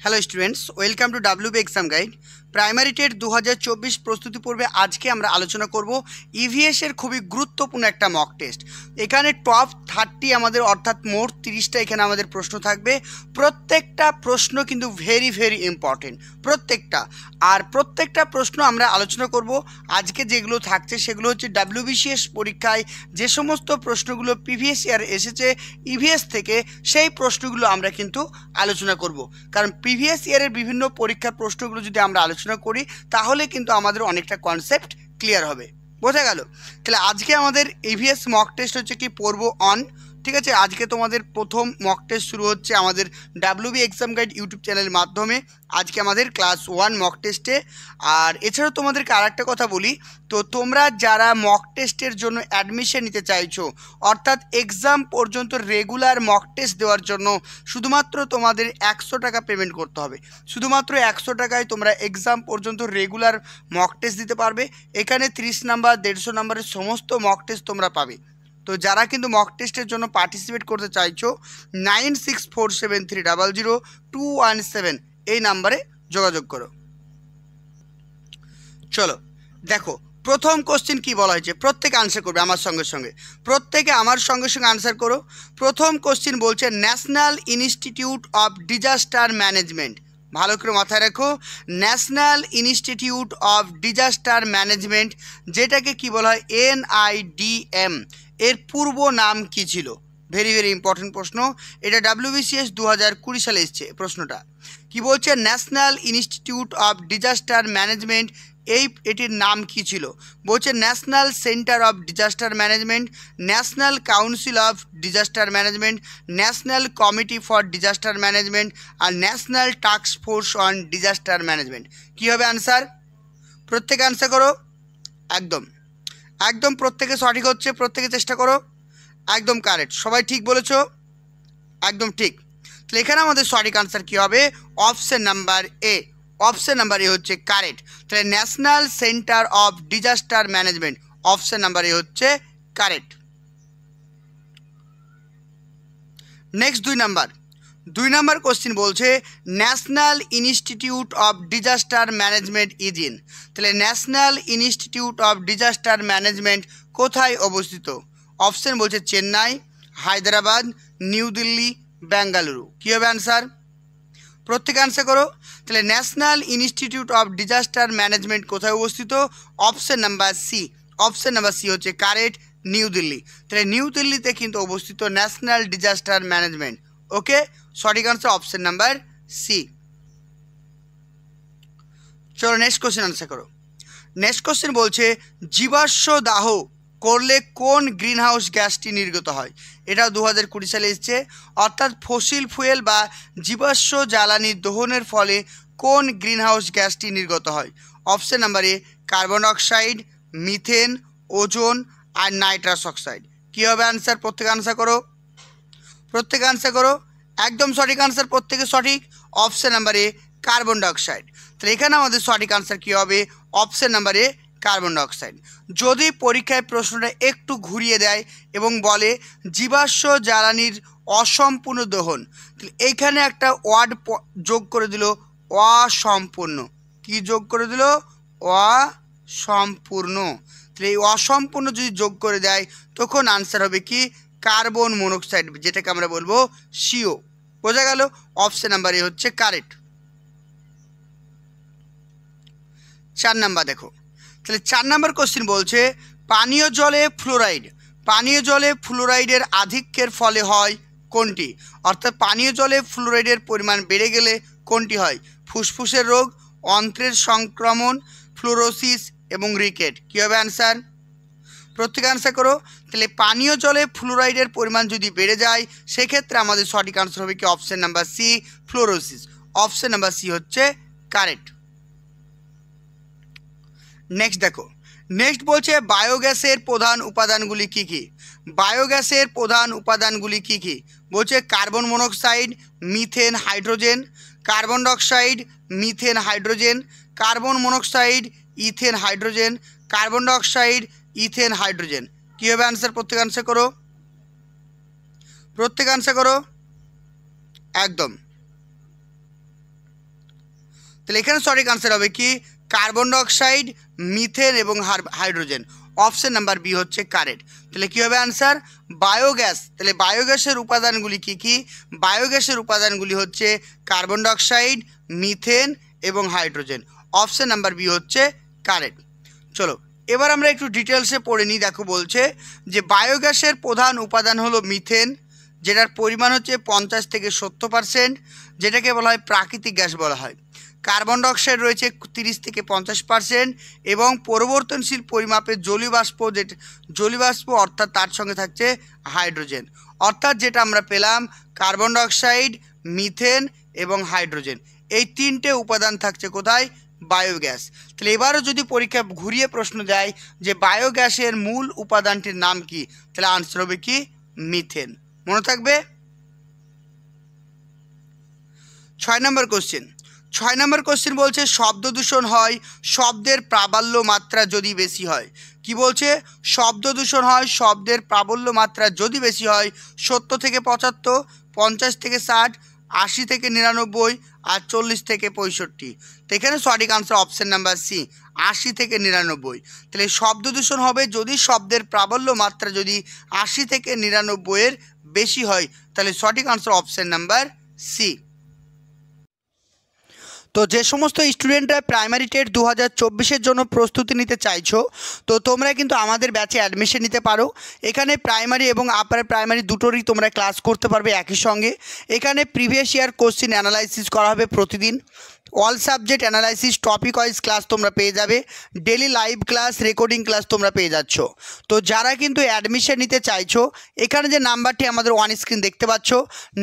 Hello students, welcome to WB exam guide. Primary TET 2024 প্রস্তুতি পর্বে আজকে আমরা আলোচনা করব ইভিএস এর খুবই গুরুত্বপূর্ণ একটা মক টেস্ট। এখানে টপ 30 আমাদের অর্থাৎ মোট 30টা এখানে আমাদের প্রশ্ন থাকবে। প্রত্যেকটা প্রশ্ন কিন্তু ভেরি ভেরি ইম্পর্টেন্ট, প্রত্যেকটা প্রশ্ন আমরা আলোচনা করব। আজকে যেগুলো থাকছে সেগুলো হচ্ছে ডাব্লিউবিসিএস পরীক্ষায় যে সমস্ত প্রশ্নগুলো প্রিভিয়াস ইয়ার এসেছে ইভিএস থেকে, সেই প্রশ্নগুলো আমরা কিন্তু আলোচনা করব। কারণ প্রিভিয়াস ইয়ারের বিভিন্ন পরীক্ষার প্রশ্নগুলো যদি আমরা আলোচনা করি তাহলে কিন্তু আমাদের অনেকটা কনসেপ্ট ক্লিয়ার হবে। বোঝা গেল? তাহলে আজকে আমাদের ইভিএস মক টেস্ট হচ্ছে কি পড়ব অন, ঠিক আছে। আজকে তোমাদের প্রথম মক টেস্ট শুরু হচ্ছে আমাদের ডাব্লিউবি এক্সাম গাইড ইউটিউব চ্যানেলের মাধ্যমে। আজকে আমাদের ক্লাস 1 মক টেস্টে। আর এছাড়াও তোমাদেরকে আর একটা কথা বলি, তো তোমরা যারা মক টেস্টের জন্য অ্যাডমিশন নিতে চাইছো, অর্থাৎ এক্সাম পর্যন্ত রেগুলার মক টেস্ট দেওয়ার জন্য শুধুমাত্র তোমাদের 100 টাকা পেমেন্ট করতে হবে। শুধুমাত্র 100 টাকায় তোমরা এক্সাম পর্যন্ত রেগুলার মক টেস্ট দিতে পারবে। এখানে 30 নাম্বার 150 নাম্বারের সমস্ত মক টেস্ট তোমরা পাবে। তো যারা কিন্তু মক টেস্টের জন্য পার্টিসিপেট করতে চাইছো 9647300217 এই নাম্বারে যোগাযোগ করো। চলো দেখো, প্রথম কোশ্চেন কি বলা হয়েছে, প্রত্যেকে আনসার করবে আমার সঙ্গে সঙ্গে, আনসার করো। প্রথম কোশ্চেন বলছে national institute of disaster management. ভালো করে মাথায় রাখো, national institute of disaster management, যেটাকে কি বলা হয় NIDM, এর পূর্ব নাম কি ছিল? ভেরি ভেরি ইম্পর্টেন্ট প্রশ্ন। এটা ডাব্লিউবিসিএস 2020 সালে এসছে প্রশ্নটা। কি বলছে? National institute of disaster management এটির নাম কি ছিল? বলছে national centre of disaster management, national council of disaster management, national committee for disaster management আর national task force on disaster management. কী হবে আনসার? প্রত্যেকে আনসার করো। একদম প্রত্যেকে সঠিক হচ্ছে, প্রত্যেকে চেষ্টা করো। একদম কারেক্ট, সবাই ঠিক বলেছো, একদম ঠিক। তাহলে এখানে আমাদের সঠিক আনসার কী হবে? Option number A. Option number A হচ্ছে কারেক্ট। তাহলে national centre of disaster management, option number A হচ্ছে কারেক্ট। নেক্সট 2 নাম্বার কোশ্চেন বলছে national institute of disaster management is in. তাহলে national institute of disaster management কোথায় অবস্থিত? Option বলছে Chennai, Hyderabad, New Delhi, Bengaluru. কী হবে আনসার? প্রত্যেকে আনসার করো। তাহলে national institute of disaster management কোথায় অবস্থিত? Option number C. Option number C হচ্ছে কারেক্ট, নিউ দিল্লি। তাহলে নিউ দিল্লিতে কিন্তু অবস্থিত ন্যাশনাল ডিজাস্টার ম্যানেজমেন্ট। ওকে, সঠিক আনসার অপশন নাম্বার সি। চলো নেক্সট কোশ্চেন আনসার করো। নেক্সট কোশ্চেন বলছে জীবাশ্ম দাহ করলে কোন গ্রিনহাউস গ্যাসটি নির্গত হয়? এটা 2020 সালে এসেছে। অর্থাৎ ফসিল ফুয়েল বা জীবাশ্ম জ্বালানি দহনের ফলে কোন গ্রিনহাউস গ্যাসটি নির্গত হয়? Option number A carbon oxide, methane, ozone আর নাইট্রাস অক্সাইড। কী হবে আনসার? প্রত্যেকে আনসার করো। একদম সঠিক আনসার, প্রত্যেকে সঠিক। Option number A carbon dioxide. তাহলে এখানে আমাদের সঠিক আনসার কী হবে? Option number A carbon dioxide. যদি পরীক্ষায় প্রশ্নটা একটু ঘুরিয়ে দেয় এবং বলে জীবাশ্ম জ্বালানির অসম্পূর্ণ দহন, তাহলে এইখানে একটা ওয়ার্ড যোগ করে দিল অসম্পূর্ণ। কি যোগ করে দিল? অসম্পূর্ণ। তাহলে এই অসম্পূর্ণ যদি যোগ করে দেয় তখন আনসার হবে কি? কার্বন মনোক্সাইড, যেটাকে আমরা বলবো CO। বোঝা গেল? অপশন নাম্বার এ হচ্ছে কারেক্ট। 4 নাম্বার দেখো। তাহলে 4 নাম্বার কোশ্চেন বলছে পানীয় জলে ফ্লোরাইডের আধিক্যের ফলে হয় কোনটি? অর্থাৎ পানীয় জলে ফ্লোরাইডের পরিমাণ বেড়ে গেলে কোনটি হয়? ফুসফুসের রোগ, অন্ত্রের সংক্রমণ, ফ্লোরোসিস এবং রিকেট। কী হবে আনসার? প্রত্যেকে আনসার করো। তাহলে পানীয় জলে ফ্লোরাইডের পরিমাণ যদি বেড়ে যায় সেক্ষেত্রে আমাদের সঠিক আনসার হবে কি? Option number C, fluorosis. Option number C হচ্ছে কারেক্ট। নেক্সট দেখো, নেক্সট বলছে বায়োগ্যাসের প্রধান উপাদানগুলি কী কী? বায়োগ্যাসের প্রধান উপাদানগুলি কী কী? বলছে carbon monoxide, methane, hydrogen, carbon dioxide, methane, hydrogen, carbon monoxide, ethane, hydrogen, carbon dioxide, ethane, hydrogen. কী হবে আনসার? প্রত্যেকে আনসার করো। একদম তাহলে এখানে সঠিক আনসার হবে কি কার্বন ডাইঅক্সাইড, মিথেন এবং হাইড্রোজেন। অপশন নাম্বার বি হচ্ছে কারেক্ট। তাহলে কী হবে আনসার বায়োগ্যাস। তাহলে বায়োগ্যাসের উপাদানগুলি কি কি? বায়োগ্যাসের উপাদানগুলি হচ্ছে কার্বন ডাইঅক্সাইড, মিথেন এবং হাইড্রোজেন। অপশন নাম্বার বি হচ্ছে কারেক্ট। চলো এবার আমরা একটু ডিটেলসে পড়ে নিই। দেখো বলছে যে বায়োগ্যাসের প্রধান উপাদান হলো মিথেন, যেটার পরিমাণ হচ্ছে 50 থেকে 70%, যেটাকে বলা হয় প্রাকৃতিক গ্যাস বলা হয়। কার্বন ডাইঅক্সাইড রয়েছে 30 থেকে 50% এবং পরিবর্তনশীল পরিমাপের জলীয় বাষ্প অর্থাৎ তার সঙ্গে থাকছে হাইড্রোজেন। অর্থাৎ যেটা আমরা পেলাম কার্বন ডাইঅক্সাইড, মিথেন এবং হাইড্রোজেন, এই তিনটে উপাদান থাকছে কোথায়? বায়োগ্যাস। তাহলে এবারও যদি পরীক্ষা ঘুরিয়ে প্রশ্ন দেয় যে বায়োগ্যাসের মূল উপাদানটির নাম কি, তাহলে আনসার হবে কি মিথেন। মনে থাকবে। 6 নম্বর কোশ্চেন বলছে শব্দ দূষণ হয় শব্দের প্রাবল্য মাত্রা যদি বেশি হয়। কি বলছে? শব্দ দূষণ হয় শব্দের প্রাবল্য মাত্রা যদি বেশি হয় 70 থেকে 75, 50 থেকে 60, 80 থেকে 99 আর 40 থেকে 65। তো এখানে সঠিক আনসার অপশন নাম্বার সি 80 থেকে 99। তাহলে শব্দ দূষণ হবে যদি শব্দের প্রাবল্য মাত্রা যদি 80 থেকে 99 বেশি হয়, তাহলে সঠিক আনসার অপশন নাম্বার সি। তো যে সমস্ত স্টুডেন্টরা প্রাইমারি টেট 2024-এর জন্য প্রস্তুতি নিতে চাইছো, তো তোমরা কিন্তু আমাদের ব্যাচে অ্যাডমিশন নিতে পারো। এখানে প্রাইমারি এবং আপার প্রাইমারি দুটোরই তোমরা ক্লাস করতে পারবে একই সঙ্গে। এখানে প্রিভিয়াস ইয়ার কোশ্চেন অ্যানালাইসিস করা হবে প্রতিদিন। All subject analysis topic wise class তোমরা পেয়ে যাবে। Daily live class, recording class তোমরা পেয়ে যাচ্ছ। তো যারা কিন্তু অ্যাডমিশন নিতে চাইছো, এখানে যে নাম্বারটি আমাদের অন স্ক্রিন দেখতে পাচ্ছ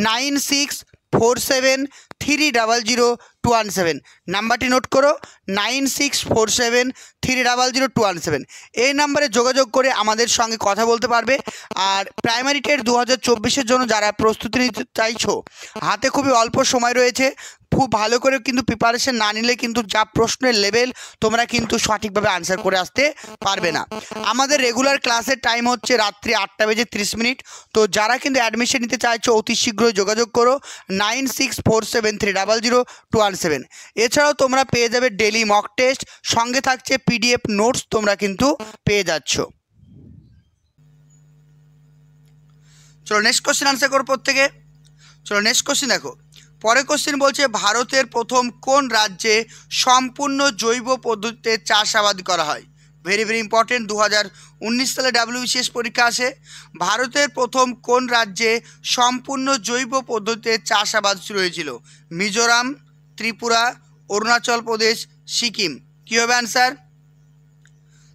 9647300217, নাম্বারটি নোট করো 9647300217। এই নাম্বারে যোগাযোগ করে আমাদের সঙ্গে কথা বলতে পারবে। আর প্রাইমারি টেট 2024-এর জন্য যারা প্রস্তুতি নিতে চাইছো, হাতে খুবই অল্প সময় রয়েছে। খুব ভালো করে কিন্তু প্রিপারেশন না নিলে কিন্তু যা প্রশ্নের লেভেল তোমরা কিন্তু সঠিকভাবে আনসার করে আসতে পারবে না। আমাদের রেগুলার ক্লাসের টাইম হচ্ছে রাত্রি 8:30। তো যারা কিন্তু অ্যাডমিশন নিতে চাইছো অতি শীঘ্রই যোগাযোগ করো 9647300217। এছাড়াও তোমরা পেয়ে যাবে ডেলি মক টেস্ট, সঙ্গে থাকছে PDF নোটস তোমরা কিন্তু পেয়ে যাচ্ছ। চলো নেক্সট কোশ্চেন আনসার করো প্রত্যেকে। চলো নেক্সট কোশ্চেন দেখো। পরের কোশ্চেন বলছে ভারতের প্রথম কোন রাজ্যে সম্পূর্ণ জৈব পদ্ধতিতে চাষাবাদ করা হয়? ভেরি ভেরি ইম্পর্টেন্ট, 2019 সালে WBCS পরীক্ষা আসে। ভারতের প্রথম কোন রাজ্যে সম্পূর্ণ জৈব পদ্ধতিতে চাষাবাদ শুরু হয়েছিল? মিজোরাম, ত্রিপুরা, অরুণাচল প্রদেশ, সিকিম। কী হবে অ্যান্সার?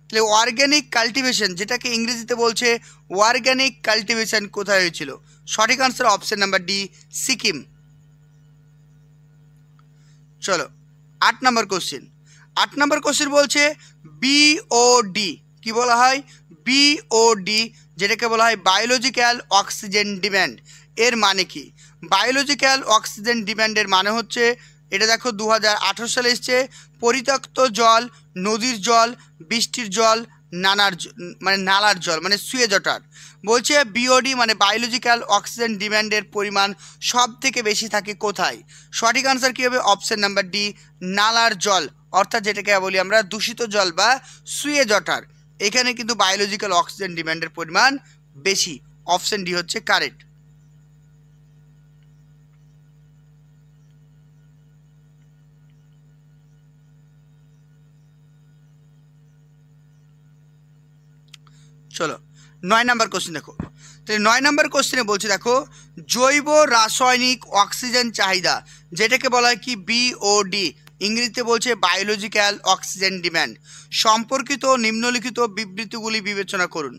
তাহলে অর্গ্যানিক কাল্টিভেশন, যেটাকে ইংরেজিতে বলছে অর্গ্যানিক কাল্টিভেশন, কোথায় হয়েছিল? সঠিক answer option number D Sikkim. চলো 8 নম্বর কোশ্চেন বলছে BOD। কি বলা হয়? BOD, যেটাকে বলা হয় বায়োলজিক্যাল অক্সিজেন ডিম্যান্ড। এর মানে কি? বায়োলজিক্যাল অক্সিজেন ডিম্যান্ডের মানে হচ্ছে, এটা দেখো 2018 সালে এসছে, পরিত্যক্ত জল, নদীর জল, বৃষ্টির জল, নালার জল মানে সুয়েজ ওয়াটার। বলছে BOD মানে বায়োলজিক্যাল অক্সিজেন ডিম্যান্ডের পরিমাণ সব থেকে বেশি থাকে কোথায়? সঠিক আনসার কী হবে? অপশন নাম্বার ডি নালার জল, অর্থাৎ যেটাকে বলি আমরা দূষিত জল বা সুয়েজ ওয়াটার। এখানে কিন্তু বায়োলজিক্যাল অক্সিজেন ডিম্যান্ডের পরিমাণ বেশি। অপশন ডি হচ্ছে কারেক্ট। চলো 9 নম্বর কোশ্চেন দেখো। তাহলে 9 নম্বর কোশ্চেনে বলছে দেখো জৈব রাসায়নিক অক্সিজেন চাহিদা, যেটাকে বলা হয় কি BOD, ইংরেজিতে বলছে বায়োলজিক্যাল অক্সিজেন ডিম্যান্ড, সম্পর্কিত নিম্নলিখিত বিবৃতিগুলি বিবেচনা করুন।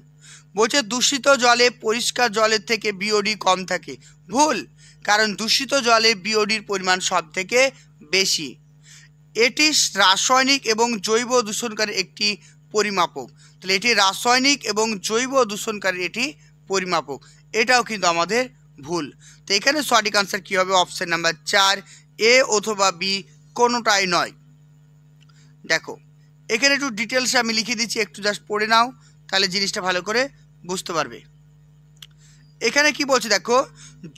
বলছে দূষিত জলে পরিষ্কার জলের থেকে BOD কম থাকে। ভুল, কারণ দূষিত জলে BODর পরিমাণ সব থেকে বেশি। এটি রাসায়নিক এবং জৈব দূষণকারী একটি পরিমাপক। তাহলে এটি রাসায়নিক এবং জৈব দূষণকারী এটি পরিমাপক, এটাও কিন্তু আমাদের ভুল। তো এখানে সঠিক আনসার কী হবে? অপশন নাম্বার 4 A অথবা B, কোনোটাই নয়। দেখো এখানে একটু ডিটেলসে আমি লিখে দিচ্ছি, একটু জাস্ট পড়ে নাও, তাহলে জিনিসটা ভালো করে বুঝতে পারবে। এখানে কি বলছে দেখো,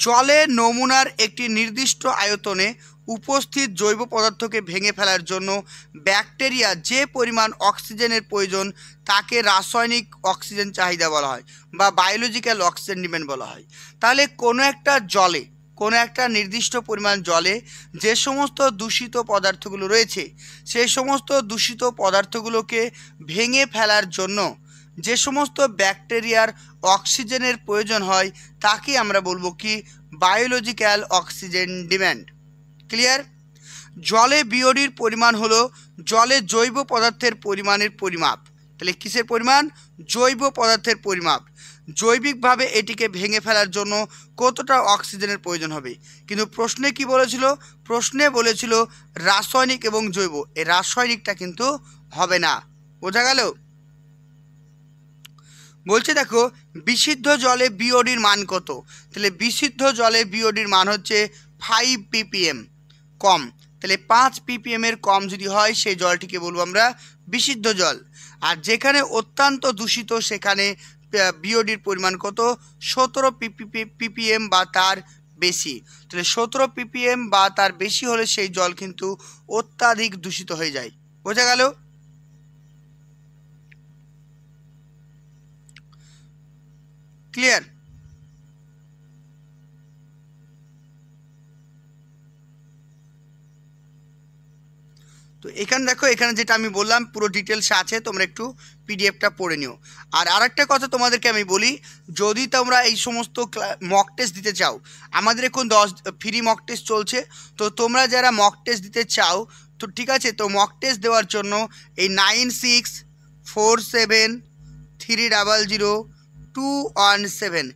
জলের নমুনার একটি নির্দিষ্ট আয়তনে উপস্থিত জৈব পদার্থকে ভেঙে ফেলার জন্য ব্যাকটেরিয়া যে পরিমাণ অক্সিজেনের প্রয়োজন তাকে রাসায়নিক অক্সিজেন চাহিদা বলা হয় বা বায়োলজিক্যাল অক্সিজেন ডিমান্ড বলা হয়। তাহলে কোনো একটা নির্দিষ্ট পরিমাণ জলে যে সমস্ত দূষিত পদার্থগুলো রয়েছে সেই সমস্ত দূষিত পদার্থগুলোকে ভেঙে ফেলার জন্য যে সমস্ত ব্যাকটেরিয়ার অক্সিজেনের প্রয়োজন হয় তাকে আমরা বলবো কি বায়োলজিক্যাল অক্সিজেন ডিমান্ড। ক্লিয়ার? জলে বিওডির পরিমাণ হলো জলে জৈব পদার্থের পরিমাণের পরিমাপ। তাহলে কিসের পরিমাণ? জৈব পদার্থের পরিমাপ। জৈবিকভাবে এটিকে ভেঙে ফেলার জন্য কতটা অক্সিজেনের প্রয়োজন হবে। কিন্তু প্রশ্নে কি বলেছিল? প্রশ্নে বলেছিল রাসায়নিক এবং জৈব। এই রাসায়নিকটা কিন্তু হবে না। বোঝা গেল? বলছে দেখো বিশুদ্ধ জলে বিওডির মান কত। তাহলে বিশুদ্ধ জলে বিওডির মান হচ্ছে 5 ppm কম। তাহলে 5 ppm এর কম যদি হয় সেই জলটিকে বলবো আমরা বিশুদ্ধ জল। আর যেখানে অত্যন্ত দূষিত সেখানে বিওডির পরিমাণ কত? 17 ppm বা তার বেশি। তাহলে 17 ppm বা তার বেশি হলে সেই জল কিন্তু অত্যাধিক দূষিত হয়ে যায়। বোঝা গেল? ক্লিয়ার? তো এখানে দেখো, এখানে যেটা আমি বললাম পুরো ডিটেলস আছে, তোমরা একটু পিডিএফটা পড়ে নিও। আর আরেকটা কথা তোমাদেরকে আমি বলি, যদি তোমরা এই সমস্ত মক টেস্ট দিতে চাও, আমাদের এখন 10 ফ্রি মক টেস্ট চলছে। তো তোমরা যারা মক টেস্ট দিতে চাও তো ঠিক আছে, তো মক টেস্ট দেওয়ার জন্য এই 964703000217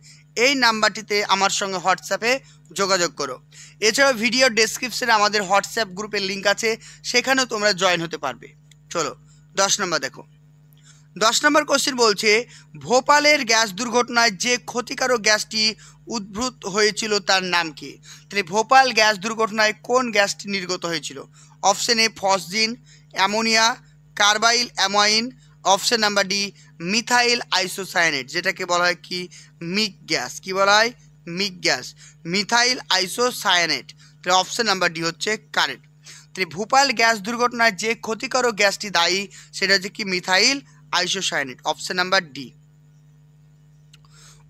এই নাম্বারটিতে আমার সঙ্গে হোয়াটসঅ্যাপে যোগাযোগ করো। এছাড়াও ভিডিও ডেসক্রিপশনে আমাদের হোয়াটসঅ্যাপ গ্রুপের লিঙ্ক আছে, সেখানেও তোমরা জয়েন হতে পারবে। চলো 10 নম্বর দেখো। 10 নম্বর কোশ্চেন বলছে ভোপালের গ্যাস দুর্ঘটনায় যে ক্ষতিকারক গ্যাসটি উদ্ভূত হয়েছিল তার নাম কি। তাহলে ভোপাল গ্যাস দুর্ঘটনায় কোন গ্যাসটি নির্গত হয়েছিল? Option A phosgene, ammonia, carbylamine, option number D methyl isocyanate, যেটাকে বলা হয় কি মিক গ্যাস। কি বলা হয়? MIC gas, methyl isocyanate. তাহলে অপশন নাম্বার ডি হচ্ছে কারেক্ট। তাহলে ভোপাল গ্যাস দুর্ঘটনায় যে ক্ষতিকারক গ্যাসটি দায়ী সেটা হচ্ছে কি methyl isocyanate, option number D.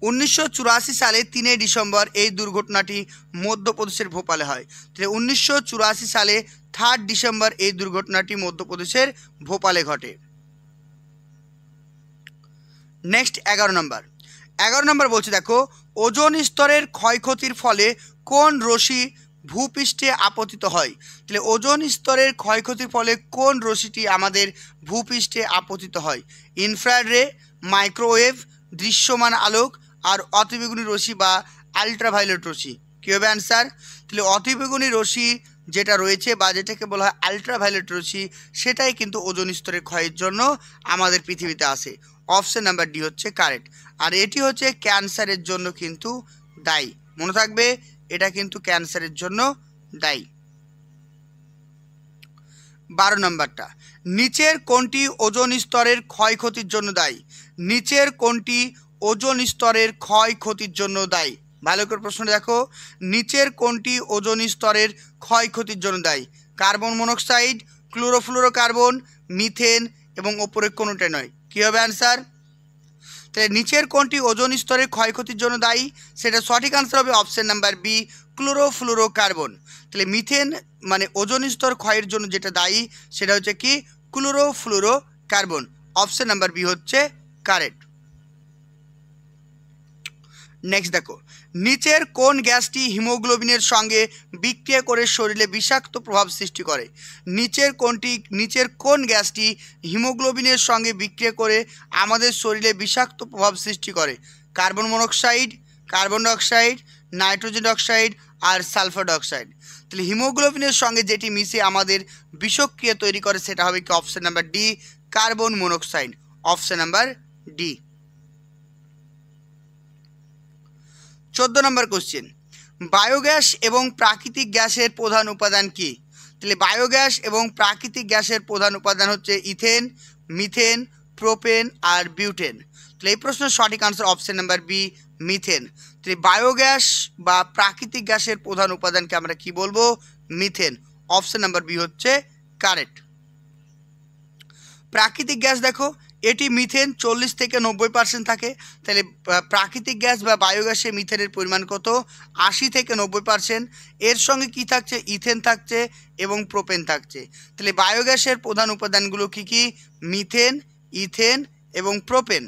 1984 সালে 3 ডিসেম্বর এই দুর্ঘটনাটি মধ্যপ্রদেশের ভোপালে হয়। তাহলে 1984 সালে 3 ডিসেম্বর এই দুর্ঘটনাটি মধ্যপ্রদেশের ভোপালে ঘটে। নেক্সট 11 নম্বর বলছে দেখো ওজোন স্তরের ক্ষয়ক্ষতির ফলে কোন রশ্মি ভূপৃষ্ঠে আপতিত হয়। তাহলে ওজোন স্তরের ক্ষয়ক্ষতির ফলে কোন রশ্মিটি আমাদের ভূপৃষ্ঠে আপতিত হয়? ইনফ্রারেড রে, মাইক্রোওয়েভ, দৃশ্যমান আলোক আর অতিবেগুনি রশ্মি বা আলট্রাভায়োলেট রশ্মি। কী হবে অ্যান্সার? তাহলে অতিবেগুনি রশ্মি যেটা রয়েছে বা যেটাকে বলা হয় আলট্রাভায়োলেট রশ্মি, সেটাই কিন্তু ওজোন স্তরের ক্ষয়ের জন্য আমাদের পৃথিবীতে আসে। অপশন নাম্বার ডি হচ্ছে কারেক্ট। আর এটি হচ্ছে ক্যান্সারের জন্য কিন্তু দায়ী। মনে থাকবে, এটা কিন্তু ক্যান্সারের জন্য দায়ী। 12 নম্বরটা, নিচের কোনটি ওজোন স্তরের ক্ষয়ক্ষতির জন্য দায়ী? নিচের কোনটি ওজোন স্তরের ক্ষয়ক্ষতির জন্য দায়ী? ভালো করে প্রশ্ন দেখো, নিচের কোনটি ওজোন স্তরের ক্ষয়ক্ষতির জন্য দায়ী? কার্বন মনোক্সাইড, ক্লোরোফ্লোরোকার্বন, মিথেন এবং ওপরে কোনোটা নয়। কী হবে অ্যান্সার? তাহলে নিচের কোনটি ওজোন স্তরের ক্ষয়ক্ষতির জন্য দায়ী? সেটা সঠিক আনসার হবে অপশন নাম্বার বি ক্লোরোফ্লোরোকার্বন। তাহলে মিথেন মানে ওজোন স্তর ক্ষয়ের জন্য যেটা দায়ী সেটা হচ্ছে কি ক্লোরোফ্লোরোকার্বন। অপশন নাম্বার বি হচ্ছে কারেক্ট। নেক্সট দেখো, নিচের কোন গ্যাসটি হিমোগ্লোবিনের সঙ্গে বিক্রিয়া করে শরীরে বিষাক্ত প্রভাব সৃষ্টি করে? নিচের কোন গ্যাসটি হিমোগ্লোবিনের সঙ্গে বিক্রিয়া করে আমাদের শরীরে বিষাক্ত প্রভাব সৃষ্টি করে? Carbon monoxide, carbon dioxide, nitrogen oxide আর সালফার ডাইঅক্সাইড। তাহলে হিমোগ্লোবিনের সঙ্গে যেটি মিশে আমাদের বিষক্রিয়া তৈরি করে সেটা হবে কি option number D carbon monoxide. Option number D. 14 নম্বর কোশ্চেন, বায়োগ্যাস এবং প্রাকৃতিক গ্যাসের প্রধান উপাদান কি? তাহলে বায়োগ্যাস এবং প্রাকৃতিক গ্যাসের প্রধান উপাদান হচ্ছে ইথেন, মিথেন, প্রোপেন আর বিউটেন। তাহলে এই প্রশ্নের সঠিক answer option number B methane. তাহলে বায়োগ্যাস বা প্রাকৃতিক গ্যাসের প্রধান উপাদানকে আমরা কি বলবো? মিথেন। অপশন নাম্বার বি হচ্ছে কারেক্ট। প্রাকৃতিক গ্যাস দেখো, এটি মিথেন 40 থেকে 90% থাকে। তাহলে প্রাকৃতিক গ্যাস বা বায়োগ্যাসে মিথেনের পরিমাণ কত? 80 থেকে 90%। এর সঙ্গে কি থাকছে? ইথেন থাকছে এবং প্রোপেন থাকছে। তাহলে বায়োগ্যাসের প্রধান উপাদানগুলো কি কি? মিথেন, ইথেন এবং প্রোপেন।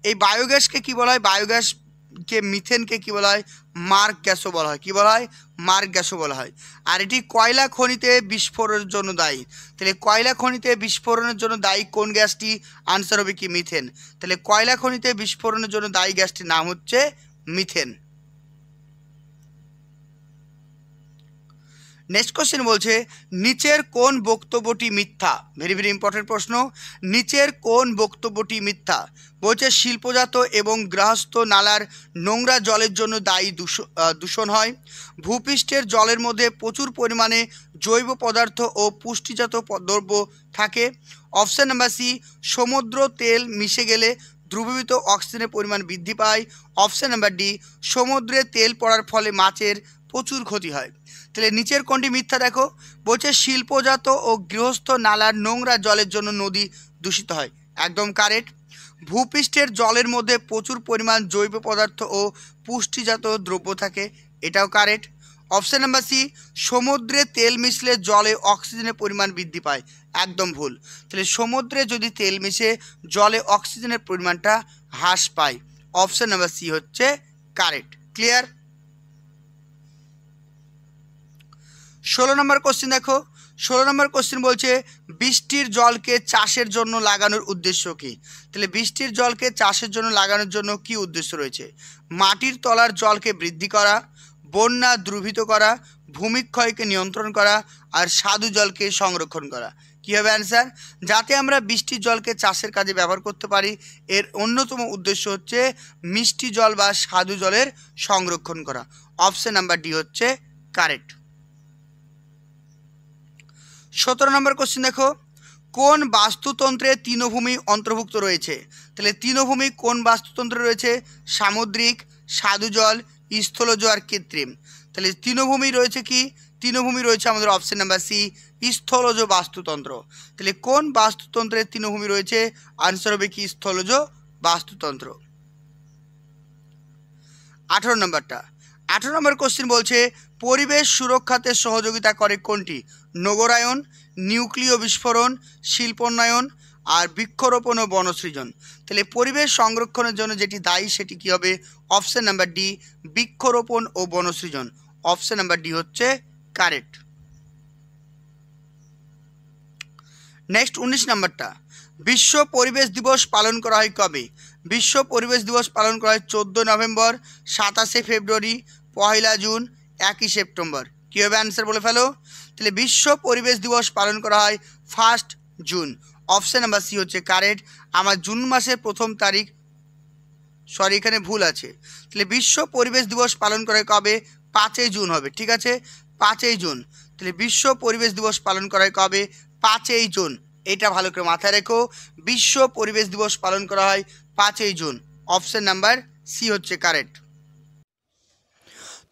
এই বায়োগ্যাসকে কি বলা হয়? বায়োগ্যাসকে মিথেনকে কি বলা হয়? মার্গ গ্যাসও বলা হয়। কি বলা হয়? মার্গ গ্যাসও বলা হয়। আর এটি কয়লা খনিতে বিস্ফোরণের জন্য দায়ী। তাহলে কয়লা খনিতে বিস্ফোরণের জন্য দায়ী কোন গ্যাসটি? আনসার হবে কি? মিথেন। তাহলে কয়লা খনিতে বিস্ফোরণের জন্য দায়ী গ্যাসটির নাম হচ্ছে মিথেন। নেক্সট কোশ্চেন বলছে, নিচের কোন বক্তব্যটি মিথ্যা? ভেরি ভেরি ইম্পর্টেন্ট প্রশ্ন। নিচের কোন বক্তব্যটি মিথ্যা? বলছে শিল্পজাত এবং গৃহস্থ নালার নোংরা জলের জন্য দায়ী দূষণ হয়। ভূপৃষ্ঠের জলের মধ্যে প্রচুর পরিমাণে জৈব পদার্থ ও পুষ্টিজাত দ্রব্য থাকে। অপশন নাম্বার সি, সমুদ্র তেল মিশে গেলে দ্রবীভূত অক্সিজেনের পরিমাণ বৃদ্ধি পায়। অপশন নাম্বার ডি, সমুদ্রে তেল পড়ার ফলে মাছের প্রচুর ক্ষতি হয়। তাহলে নিচের কোনটি মিথ্যা দেখো? বলছে শিল্পজাত ও গৃহস্থ নালার নোংরা জলের জন্য নদী দূষিত হয়। একদম কারেক্ট। ভূপৃষ্ঠের জলের মধ্যে প্রচুর পরিমাণ জৈব পদার্থ ও পুষ্টিজাত দ্রব্য থাকে। এটাও কারেক্ট। অপশন নাম্বার সি, সমুদ্রে তেল মিশলে জলে অক্সিজেনের পরিমাণ বৃদ্ধি পায়। একদম ভুল। তাহলে সমুদ্রে যদি তেল মিশে জলে অক্সিজেনের পরিমাণটা হ্রাস পায়। অপশন নাম্বার সি হচ্ছে কারেক্ট। ক্লিয়ার? 16 নম্বর কোশ্চেন দেখো। 16 নম্বর কোশ্চেন বলছে, বৃষ্টির জলকে চাষের জন্য লাগানোর উদ্দেশ্য কী? তাহলে বৃষ্টির জলকে চাষের জন্য লাগানোর জন্য কি উদ্দেশ্য রয়েছে? মাটির তলার জলকে বৃদ্ধি করা, বন্যা দ্রুবিত করা, ভূমিক্ষয়কে নিয়ন্ত্রণ করা, আর স্বাদু জলকে সংরক্ষণ করা। কী হবে অ্যান্সার? যাতে আমরা বৃষ্টির জলকে চাষের কাজে ব্যবহার করতে পারি, এর অন্যতম উদ্দেশ্য হচ্ছে মিষ্টি জল বা স্বাদু জলের সংরক্ষণ করা। অপশন নাম্বার ডি হচ্ছে কারেক্ট। 17 নম্বর কোশ্চেন দেখো, কোন বাস্তুতন্ত্রে তৃণভূমি অন্তর্ভুক্ত রয়েছে? তাহলে তৃণভূমি কোন বাস্তুতন্ত্রে রয়েছে? সামুদ্রিক, স্বাদু জল, স্থলজ আর কৃত্রিম। তাহলে তৃণভূমি রয়েছে কি? তৃণভূমি রয়েছে আমাদের অপশন নাম্বার সি, স্থলজ বাস্তুতন্ত্র। তাহলে কোন বাস্তুতন্ত্রে তৃণভূমি রয়েছে? আনসার হবে কি? স্থলজ বাস্তুতন্ত্র। 18 নম্বরটা। 18 নম্বর কোশ্চেন বলছে, পরিবেশ সুরক্ষাতে সহযোগিতা করে কোনটি? নগরায়ন, নিউক্লিয় বিস্ফোরণ, শিল্পোন্নয়ন আর বৃক্ষরোপণ ও বনসৃজন। তাহলে পরিবেশ সংরক্ষণের জন্য যেটি দায়ী সেটি কি হবে? অপশন নাম্বার ডি, বৃক্ষরোপণ ও বনসৃজন। অপশন নাম্বার ডি হচ্ছে কারেক্ট। নেক্সট 19 নম্বরটা। বিশ্ব পরিবেশ দিবস পালন করা হয় কবে? বিশ্ব পরিবেশ দিবস পালন করা হয় 14 নভেম্বর, 27 ফেব্রুয়ারি, 1 জুন, 1 সেপ্টেম্বর। কী হবে অ্যান্সার বলে ফেলো? তাহলে বিশ্ব পরিবেশ দিবস পালন করা হয় 1 জুন। অপশন নাম্বার সি হচ্ছে কারেক্ট। আমার জুন মাসের 1 তারিখ, সরি এখানে ভুল আছে। তাহলে বিশ্ব পরিবেশ দিবস পালন করা হয় কবে? 5 জুন হবে। ঠিক আছে, 5 জুন। তাহলে বিশ্ব পরিবেশ দিবস পালন করা হয় কবে? 5 জুন। এটা ভালো করে মাথায় রেখো, বিশ্ব পরিবেশ দিবস পালন করা হয় 5 জুন। অপশন নাম্বার সি হচ্ছে কারেক্ট।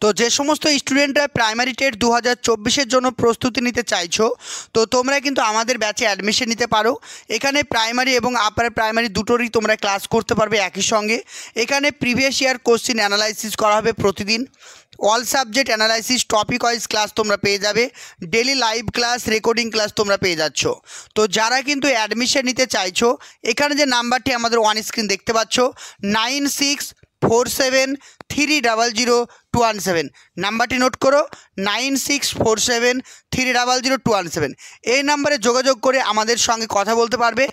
তো যে সমস্ত স্টুডেন্টরা প্রাইমারি টেট 2024-এর জন্য প্রস্তুতি নিতে চাইছো, তো তোমরা কিন্তু আমাদের ব্যাচে অ্যাডমিশন নিতে পারো। এখানে প্রাইমারি এবং আপার প্রাইমারি দুটোরই তোমরা ক্লাস করতে পারবে একই সঙ্গে। এখানে প্রিভিয়াস ইয়ার কোশ্চেন অ্যানালাইসিস করা হবে প্রতিদিন। All subject analysis, topic wise class তোমরা পেয়ে যাবে। Daily live class, recording class তোমরা পেয়ে যাচ্ছ। তো যারা কিন্তু অ্যাডমিশন নিতে চাইছো, এখানে যে নাম্বারটি আমাদের অন স্ক্রিন দেখতে পাচ্ছ, 9647300217, নাম্বারটি নোট করো, 9647300217। এই নাম্বারে যোগাযোগ করে আমাদের সঙ্গে কথা বলতে পারবে।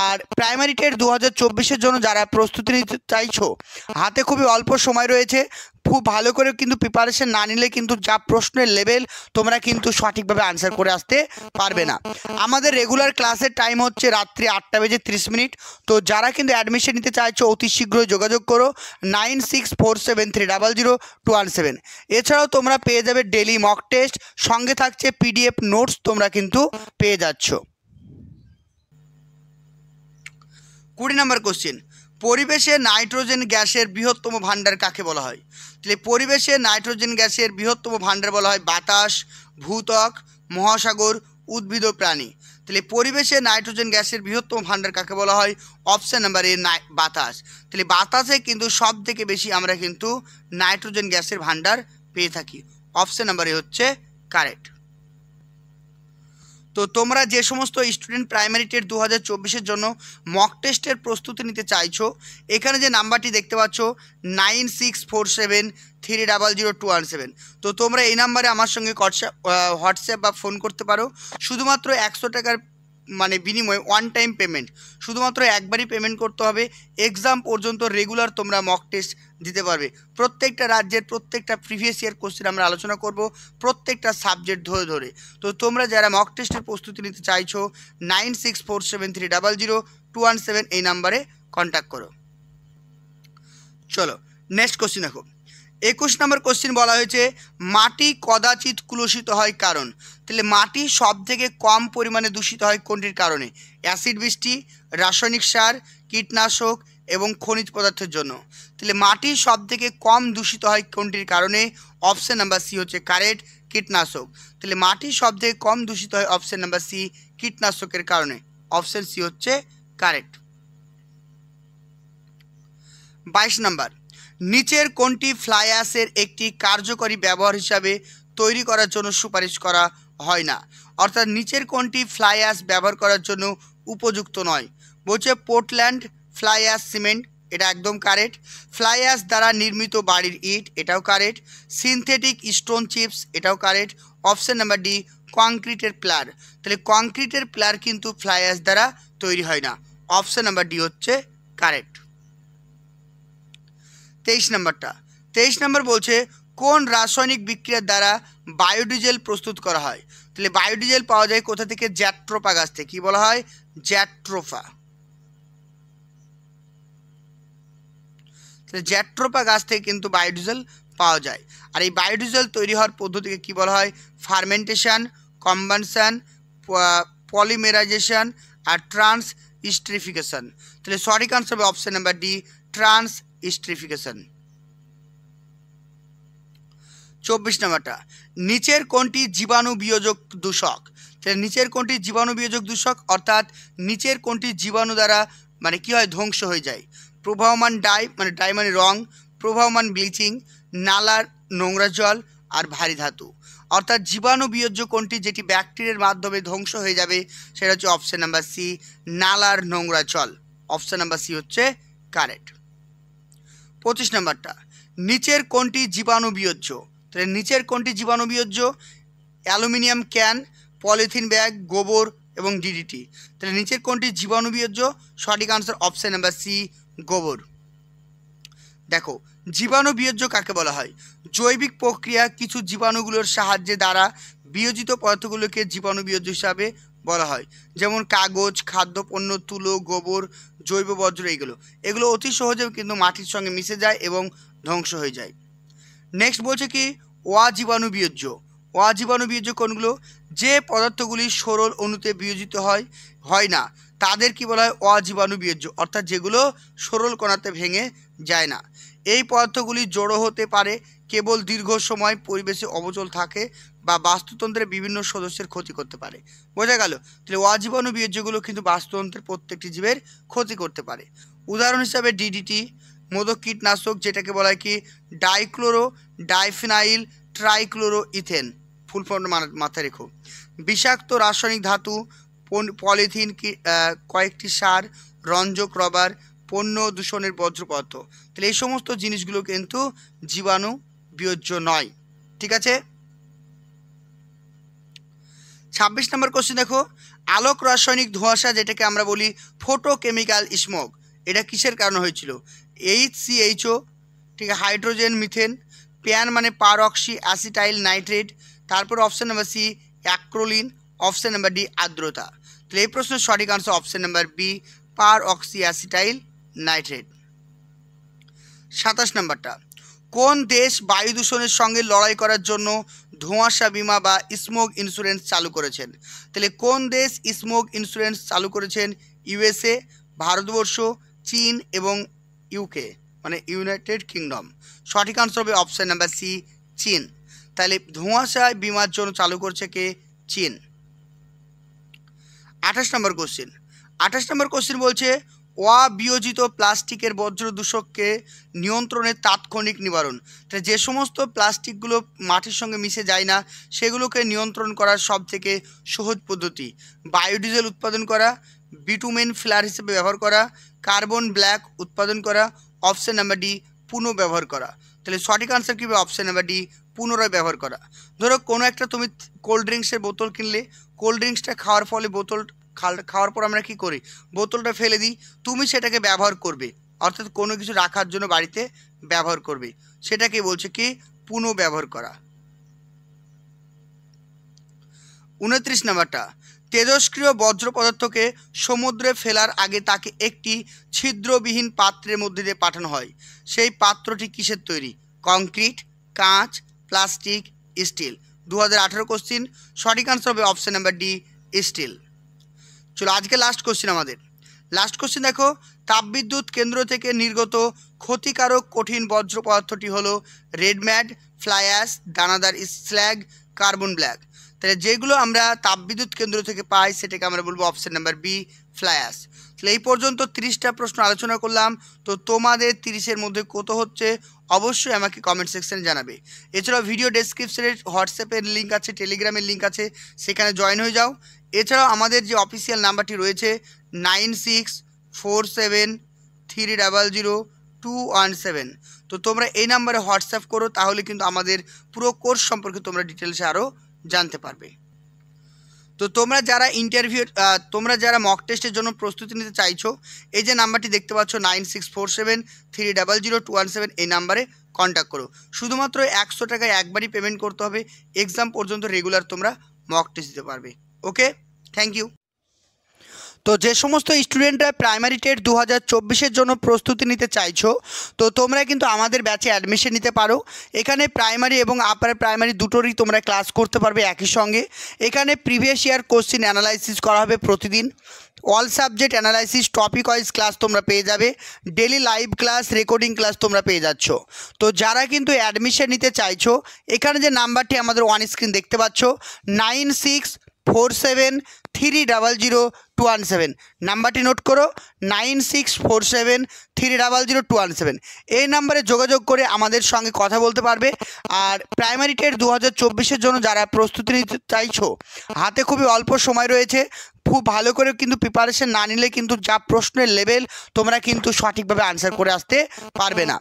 আর প্রাইমারি টেট 2024-এর জন্য যারা প্রস্তুতি নিতে চাইছো, হাতে খুবই অল্প সময় রয়েছে। খুব ভালো করে কিন্তু প্রিপারেশন না নিলে কিন্তু যা প্রশ্নের লেভেল, তোমরা কিন্তু সঠিকভাবে আনসার করে আসতে পারবে না। আমাদের রেগুলার ক্লাসের টাইম হচ্ছে রাত্রি 8:30। তো যারা কিন্তু অ্যাডমিশন নিতে চাইছো, অতি শীঘ্রই যোগাযোগ করো 9647300217। এছাড়াও তোমরা পেয়ে যাবে ডেলি মক টেস্ট, সঙ্গে থাকছে পিডিএফ নোটস, তোমরা কিন্তু পেয়ে যাচ্ছ। 20 নম্বর কোশ্চেন পরিবেশে নাইট্রোজেন গ্যাসের বৃহত্তম ভাণ্ডার কাকে বলা হয়? তাহলে পরিবেশে নাইট্রোজেন গ্যাসের বৃহত্তম ভাণ্ডার বলা হয় বাতাস, ভূত্বক, মহাসাগর, উদ্ভিদ ও প্রাণী। তাহলে পরিবেশে নাইট্রোজেন গ্যাসের বৃহত্তম ভাণ্ডার কাকে বলা হয়? অপশান নাম্বার এ বাতাস। তাহলে বাতাসে কিন্তু সব থেকে বেশি আমরা কিন্তু নাইট্রোজেন গ্যাসের ভাণ্ডার পেয়ে থাকি। অপশান নাম্বার এ হচ্ছে কারেক্ট। তো তোমরা যে সমস্ত স্টুডেন্ট প্রাইমারি টেট 2024-এর জন্য মক টেস্টের প্রস্তুতি নিতে চাইছো, এখানে যে নাম্বারটি দেখতে পাচ্ছ 9647300217, তো তোমরা এই নাম্বারে আমার সঙ্গে হোয়াটসঅ্যাপ বা ফোন করতে পারো। শুধুমাত্র 100 টাকার বিনিময়ে ওয়ান টাইম পেমেন্ট, শুধুমাত্র একবারই পেমেন্ট করতে হবে। এক্সাম পর্যন্ত রেগুলার তোমরা মক টেস্ট দিতে পারবে। প্রত্যেকটা রাজ্যের প্রত্যেকটা প্রিভিয়াস ইয়ার কোশ্চেন আমরা আলোচনা করব, প্রত্যেকটা সাবজেক্ট ধরে ধরে। তো তোমরা যারা মক টেস্টের প্রস্তুতি নিতে চাইছো 9647300217 এই নাম্বারে কন্ট্যাক্ট করো। চলো নেক্সট কোশ্চেন দেখো। 21 নম্বর কোশ্চেন বলা হয়েছে মাটি কদাচিৎ কুলুষিত হয় কারণ। তাহলে মাটি সব থেকে কম পরিমাণে দূষিত হয় কোনটির কারণে? অ্যাসিড বৃষ্টি, রাসায়নিক সার, কীটনাশক এবং খনিজ পদার্থের জন্য। তাহলে মাটি সব থেকে কম দূষিত হয় কোনটির কারণে? অপশান নাম্বার সি হচ্ছে কারেক্ট, কীটনাশক। তাহলে মাটি সব থেকে কম দূষিত হয় অপশান নাম্বার সি, কীটনাশকের কারণে। অপশান সি হচ্ছে কারেক্ট। 22 নম্বর, নিচের কোনটি ফ্লাই অ্যাশের একটি কার্যকরী ব্যবহার হিসাবে তৈরি করার জন্য সুপারিশ করা হয় না? অর্থাৎ নিচের কোনটি ফ্লাই অ্যাশ ব্যবহার করার জন্য উপযুক্ত নয়? বলছে পোর্টল্যান্ড ফ্লাই অ্যাশ সিমেন্ট, এটা একদম কারেক্ট। ফ্লাই অ্যাশ দ্বারা নির্মিত বাড়ির ইট, এটাও কারেক্ট। সিনথেটিক স্টোন চিপস, এটাও কারেক্ট। অপশান নাম্বার ডি কংক্রিটের প্লার। তাহলে কংক্রিটের প্লার কিন্তু ফ্লাই অ্যাশ দ্বারা তৈরি হয় না। অপশান নাম্বার ডি হচ্ছে কারেক্ট। 23 নম্বর বলছে কোন রাসায়নিক বিক্রিয়ার দ্বারা বায়োডিজেল প্রস্তুত করা হয়? তাহলে বায়োডিজেল পাওয়া যায় কোথা থেকে? জ্যাট্রোফা গাছ থেকে। কি বলা হয়? জ্যাট্রোফা। তাহলে জ্যাট্রোফা গাছ থেকে কিন্তু বায়োডিজেল পাওয়া যায়। আর এই বায়োডিজেল তৈরি হওয়ার পদ্ধতিকে কি বলা হয়? ফার্মেন্টেশন, কম্বানশন, পলিমেরাইজেশন আর ট্রান্সস্ট্রিফিকেশন। তাহলে সঠিক আনসার হবে অপশন নাম্বার ডি ট্রান্সস্ট্রিফিকেশন। 24 নম্বরটা, নিচের কোনটি জীবাণু বিয়োজক দূষক? তাহলে নিচের কোনটি জীবাণু বিয়োজক দূষক, অর্থাৎ নিচের কোনটি জীবাণু দ্বারা কি হয়? ধ্বংস হয়ে যায়। প্রবাহমান ডাই ডাই রং, প্রবাহমান ব্লিচিং, নালার নোংরা জল আর ভারী ধাতু। অর্থাৎ জীবাণু বিয়োজ্য কোনটি যেটি ব্যাকটেরিয়ার মাধ্যমে ধ্বংস হয়ে যাবে? সেটা হচ্ছে অপশন নাম্বার সি নালার নোংরা জল। অপশন নাম্বার সি হচ্ছে কারেক্ট। 25 নম্বরটা, নিচের কোনটি জীবাণু বিয়োজ্য? তাহলে নিচের কোনটি জীবাণু বিয়োজ্য? অ্যালুমিনিয়াম ক্যান, পলিথিন ব্যাগ, গোবর এবং ডিডিটি। তাহলে নিচের কোনটি জীবাণু বিয়োজ্য? সঠিক আনসার অপশন নাম্বার সি গোবর। দেখো জীবাণু বিয়োজ্য কাকে বলা হয়? জৈবিক প্রক্রিয়া কিছু জীবাণুগুলোর সাহায্যে দ্বারা বিয়োজিত পদার্থগুলোকে জীবাণু বিয়োজ্য হিসাবে বলা হয়। যেমন কাগজ, খাদ্যপণ্য, তুলো, গোবর, জৈব বর্জ্য, এগুলো অতি সহজেও কিন্তু মাটির সঙ্গে মিশে যায় এবং ধ্বংস হয়ে যায়। নেক্সট বলছে কি অজীবাণু বিয়োজ্য। অজীবাণু বিয়োজ্য কোনগুলো? যে পদার্থগুলি সরল অণুতে বিয়োজিত হয় না তাদের কি বলা হয়? অজীবাণু বিয়োজ্য। অর্থাৎ যেগুলো সরল কণাতে ভেঙে যায় না। এই পদার্থগুলি জড়ো হতে পারে কেবল দীর্ঘ সময় পরিবেশে অবচল থাকে বা বাস্তুতন্ত্রের বিভিন্ন সদস্যের ক্ষতি করতে পারে। বোঝা গেল? তাহলে অজীবাণু বিয়োজ্যগুলো কিন্তু বাস্তুতন্ত্রের প্রত্যেকটি জীবের ক্ষতি করতে পারে। উদাহরণ হিসাবে ডিডিটি, মোদক কীটনাশক যেটাকে বলা হয় কি dichloro diphenyl trichloro ethane, full form মাথায় রেখো। বিষাক্ত রাসায়নিক ধাতু, পলিথিন, কয়েকটি সার, রঞ্জক, রবার, পণ্য দূষণের বর্জ্য পদার্থ। তাহলে এই সমস্ত জিনিসগুলো কিন্তু জীবাণু বিয়োজ্য নয়। ঠিক আছে। 26 নম্বর কোশ্চেন দেখো, আলোক রাসায়নিক ধোঁয়াশা যেটাকে আমরা বলি ফোটোকেমিক্যাল স্মোক, এটা কিসের কারণে হয়েছিল? HCHO, ঠিক আছে, hydrogen, methane, PAN peroxy acetyl nitrate, তারপর option number C acrolein, option number D আর্দ্রতা। তাহলে এই প্রশ্নের সঠিক answer option number B peroxy acetyl nitrate. 27 নম্বরটা, কোন দেশ বায়ু দূষণের সঙ্গে লড়াই করার জন্য ধোঁয়াশা বিমা বা স্মোক ইন্স্যুরেন্স চালু করেছেন? তাহলে কোন দেশ স্মোক ইন্স্যুরেন্স চালু করেছেন? USA, ভারতবর্ষ, চীন এবং ইউকে মানে ইউনাইটেড কিংডম। সঠিক আনসার হবে অপশান নাম্বার সি, চীন। তাহলে ধোঁয়াশায় বিমার জন্য চালু করছে কে? চীন। 28 নম্বর কোশ্চেন। 28 নম্বর কোশ্চেন বলছে অবিয়োজিত প্লাস্টিকের বজ্র দূষককে নিয়ন্ত্রণের তাৎক্ষণিক নিবারণ। তাহলে যে সমস্ত প্লাস্টিকগুলো মাটির সঙ্গে মিশে যায় না সেগুলোকে নিয়ন্ত্রণ করার সব থেকে সহজ পদ্ধতি বায়োডিজেল উৎপাদন করা, বিটুমেন ফিলার হিসেবে ব্যবহার করা, কার্বন ব্ল্যাক উৎপাদন করা, অপশান নাম্বার ডি পুনঃ ব্যবহার করা। তাহলে সঠিক আনসার কী হবে? অপশান নাম্বার ডি পুনরায় ব্যবহার করা। ধরো কোনো একটা তুমি কোল্ড ড্রিঙ্কসের বোতল কিনলে, কোল্ড ড্রিঙ্কসটা খাওয়ার ফলে খাওয়ার পর আমরা কী করি? বোতলটা ফেলে দিই। তুমি সেটাকে ব্যবহার করবে, অর্থাৎ কোনো কিছু রাখার জন্য বাড়িতে ব্যবহার করবে, সেটাকে বলছে কি? পুনঃ ব্যবহার করা। 29 নাম্বারটা, তেজস্ক্রিয় বজ্র পদার্থকে সমুদ্রে ফেলার আগে তাকে একটি ছিদ্রবিহীন পাত্রের মধ্যে দিয়ে পাঠানো হয়। সেই পাত্রটি কিসের তৈরি? কংক্রিট, কাঁচ, প্লাস্টিক, স্টিল। 2018 কোশ্চিন। সঠিক আনসার হবে অপশান নাম্বার ডি, স্টিল। চলো আজকে লাস্ট কোশ্চিন আমাদের। লাস্ট কোশ্চিন দেখো, তাপবিদ্যুৎ কেন্দ্র থেকে নির্গত ক্ষতিকারক কঠিন বজ্র পদার্থটি হলো রেড ম্যাড, ফ্লাই অ্যাশ, দানাদার স্ল্যাগ, কার্বন ব্ল্যাক। তাহলে যেগুলো আমরা তাপবিদ্যুৎ কেন্দ্র থেকে পাই সেটাকে আমরা বলবো option number B, fly ash. তাহলে এই পর্যন্ত 30টা প্রশ্ন আলোচনা করলাম। তো তোমাদের 30-এর মধ্যে কত হচ্ছে অবশ্যই আমাকে কমেন্ট সেকশানে জানাবে। এছাড়াও ভিডিও ডেসক্রিপশনে হোয়াটসঅ্যাপের লিঙ্ক আছে, টেলিগ্রামের লিঙ্ক আছে, সেখানে জয়েন হয়ে যাও। এছাড়াও আমাদের যে অফিসিয়াল নাম্বারটি রয়েছে 9647300217, তো তোমরা এই নাম্বারে হোয়াটসঅ্যাপ করো, তাহলে কিন্তু আমাদের পুরো কোর্স সম্পর্কে তোমরা ডিটেলসে আরও জানতে পারবে। তো তোমরা যারা মক টেস্টের জন্য প্রস্তুতি নিতে চাইছো, এই যে নাম্বারটি দেখতে পাচ্ছ 9647300217, এই নাম্বারে কন্ট্যাক্ট করো। শুধুমাত্র 100 টাকায় একবারই পেমেন্ট করতে হবে। এক্সাম পর্যন্ত রেগুলার তোমরা মক টেস্ট দিতে পারবে। ওকে, থ্যাংক ইউ। তো যে সমস্ত স্টুডেন্টরা প্রাইমারি টেট 2024-এর জন্য প্রস্তুতি নিতে চাইছো, তো তোমরা কিন্তু আমাদের ব্যাচে অ্যাডমিশন নিতে পারো। এখানে প্রাইমারি এবং আপার প্রাইমারি দুটোরই তোমরা ক্লাস করতে পারবে একই সঙ্গে। এখানে প্রিভিয়াস ইয়ার কোশ্চিন অ্যানালাইসিস করা হবে প্রতিদিন। All subject analysis, topic wise class তোমরা পেয়ে যাবে। Daily live class, recording class তোমরা পেয়ে যাচ্ছ। তো যারা কিন্তু অ্যাডমিশন নিতে চাইছো, এখানে যে নাম্বারটি আমাদের অন স্ক্রিন দেখতে পাচ্ছ 9647300217, নাম্বারটি নোট করো 9647300217। এই নাম্বারে যোগাযোগ করে আমাদের সঙ্গে কথা বলতে পারবে। আর প্রাইমারি টেট 2024-এর জন্য যারা প্রস্তুতি নিতে চাইছো, হাতে খুবই অল্প সময় রয়েছে। খুব ভালো করে কিন্তু প্রিপারেশন না নিলে কিন্তু যা প্রশ্নের লেভেল, তোমরা কিন্তু সঠিকভাবে আনসার করে আসতে পারবে না।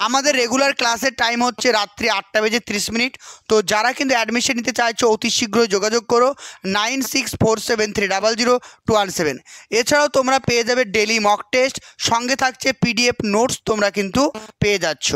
আমাদের রেগুলার ক্লাসের টাইম হচ্ছে রাত্রি 8:30। তো যারা কিন্তু অ্যাডমিশন নিতে চাইছো অতি শীঘ্রই যোগাযোগ করো 9647300217। এছাড়াও তোমরা পেয়ে যাবে ডেলি মক টেস্ট, সঙ্গে থাকছে PDF নোটস, তোমরা কিন্তু পেয়ে যাচ্ছ।